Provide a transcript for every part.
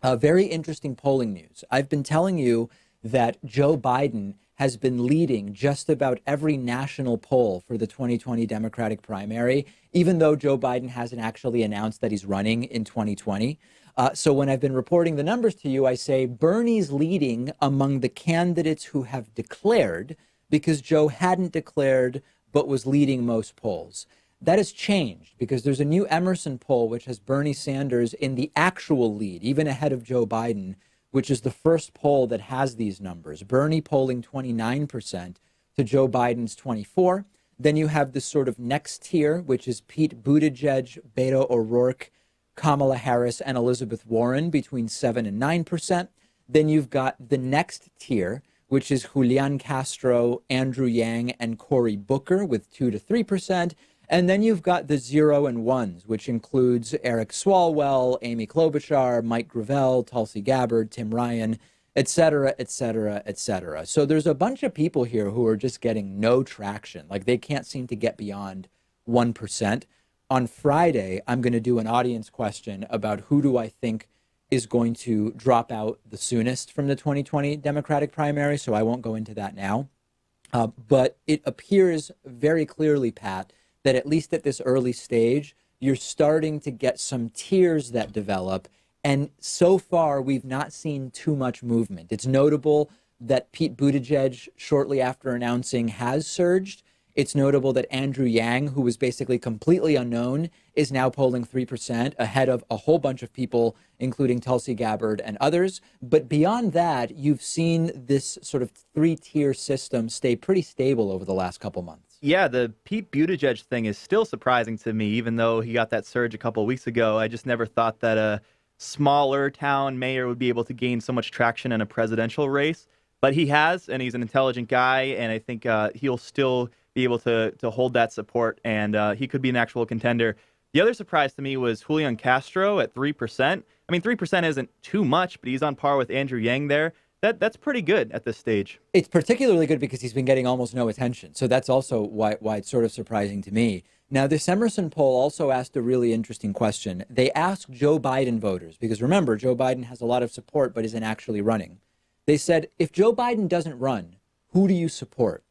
Very interesting polling news. I've been telling you that Joe Biden has been leading just about every national poll for the 2020 Democratic primary, even though Joe Biden hasn't actually announced that he's running in 2020. So when I've been reporting the numbers to you, I say Bernie's leading among the candidates who have declared because Joe hadn't declared but was leading most polls. That has changed because there's a new Emerson poll which has Bernie Sanders in the actual lead, even ahead of Joe Biden, which is the first poll that has these numbers. Bernie polling 29% to Joe Biden's 24. Then you have this sort of next tier, which is Pete Buttigieg, Beto O'Rourke, Kamala Harris, and Elizabeth Warren between 7 and 9%. Then you've got the next tier, which is Julian Castro, Andrew Yang, and Cory Booker with 2 to 3%. And then you've got the 0 and 1s, which includes Eric Swalwell, Amy Klobuchar, Mike Gravel, Tulsi Gabbard, Tim Ryan, et cetera, et cetera, et cetera. So there's a bunch of people here who are just getting no traction. Like they can't seem to get beyond 1%. On Friday, I'm going to do an audience question about who do I think is going to drop out the soonest from the 2020 Democratic primary. So I won't go into that now. But it appears very clearly, Pat, that at least at this early stage, you're starting to get some tiers that develop. And so far, we've not seen too much movement. It's notable that Pete Buttigieg, shortly after announcing, has surged. It's notable that Andrew Yang, who was basically completely unknown, is now polling 3% ahead of a whole bunch of people, including Tulsi Gabbard and others. But beyond that, you've seen this sort of three-tier system stay pretty stable over the last couple months. Yeah, the Pete Buttigieg thing is still surprising to me, even though he got that surge a couple of weeks ago. I just never thought that a smaller town mayor would be able to gain so much traction in a presidential race. But he has, and he's an intelligent guy, and I think he'll still be able to hold that support, and he could be an actual contender. The other surprise to me was Julian Castro at 3%. I mean, 3% isn't too much, but he's on par with Andrew Yang there. That's pretty good at this stage. It's particularly good because he's been getting almost no attention. So that's also why it's sort of surprising to me. Now, this Emerson poll also asked a really interesting question. They asked Joe Biden voters, because remember, Joe Biden has a lot of support but isn't actually running. They said, if Joe Biden doesn't run, who do you support?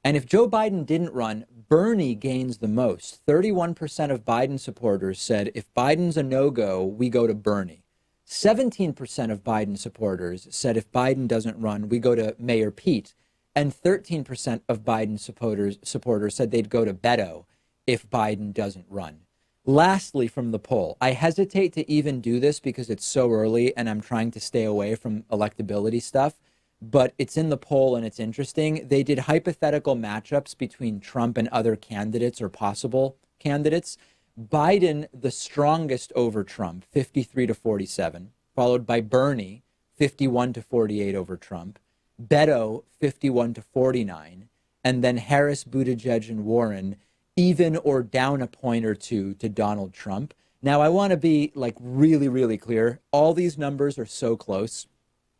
And if Joe Biden didn't run, Bernie gains the most. 31% of Biden supporters said, if Biden's a no-go, we go to Bernie. 17% of Biden supporters said if Biden doesn't run, we go to Mayor Pete. And 13% of Biden supporters said they'd go to Beto if Biden doesn't run. Lastly, from the poll, I hesitate to even do this because it's so early and I'm trying to stay away from electability stuff, but it's in the poll and it's interesting. They did hypothetical matchups between Trump and other candidates or possible candidates. Biden, the strongest over Trump, 53 to 47, followed by Bernie, 51 to 48 over Trump, Beto, 51 to 49, and then Harris, Buttigieg, and Warren, even or down a point or two to Donald Trump. Now, I want to be like really, really clear. All these numbers are so close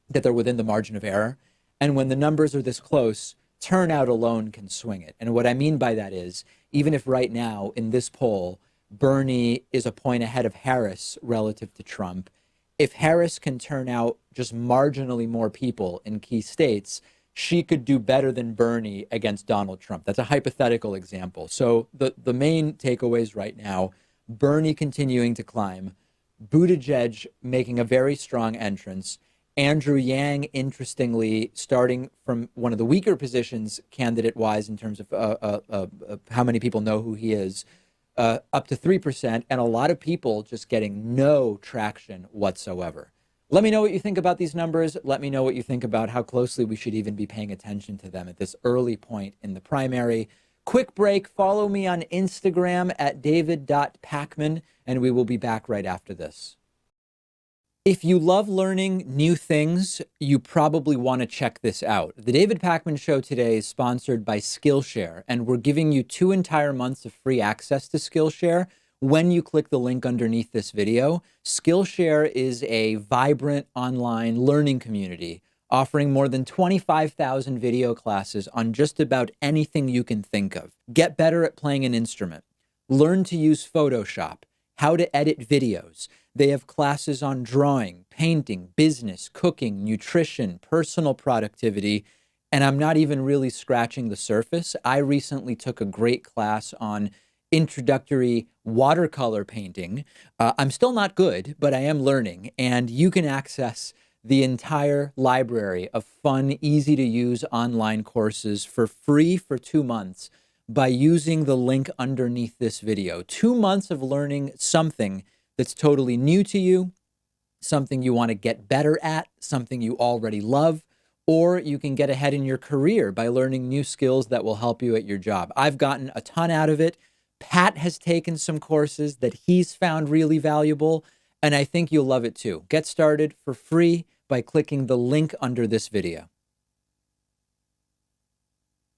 that they're within the margin of error. And when the numbers are this close, turnout alone can swing it. And what I mean by that is, even if right now in this poll, Bernie is a point ahead of Harris relative to Trump, if Harris can turn out just marginally more people in key states, she could do better than Bernie against Donald Trump. That's a hypothetical example. So the main takeaways right now, Bernie continuing to climb, Buttigieg making a very strong entrance, Andrew Yang, interestingly, starting from one of the weaker positions candidate-wise in terms of how many people know who he is, up to 3%, and a lot of people just getting no traction whatsoever. Let me know what you think about these numbers. Let me know what you think about how closely we should even be paying attention to them at this early point in the primary. Quick break. Follow me on Instagram at david.pakman, and we will be back right after this. If you love learning new things, you probably want to check this out. The David Pakman Show today is sponsored by Skillshare, and we're giving you 2 entire months of free access to Skillshare when you click the link underneath this video. Skillshare is a vibrant online learning community offering more than 25,000 video classes on just about anything you can think of. Get better at playing an instrument. Learn to use Photoshop. How to edit videos. They have classes on drawing, painting, business, cooking, nutrition, personal productivity. And I'm not even really scratching the surface. I recently took a great class on introductory watercolor painting. I'm still not good, but I am learning. And you can access the entire library of fun, easy to use online courses for free for 2 months by using the link underneath this video. 2 months of learning something that's totally new to you, something you want to get better at, something you already love, or you can get ahead in your career by learning new skills that will help you at your job. I've gotten a ton out of it. Pat has taken some courses that he's found really valuable, and I think you'll love it too. Get started for free by clicking the link under this video.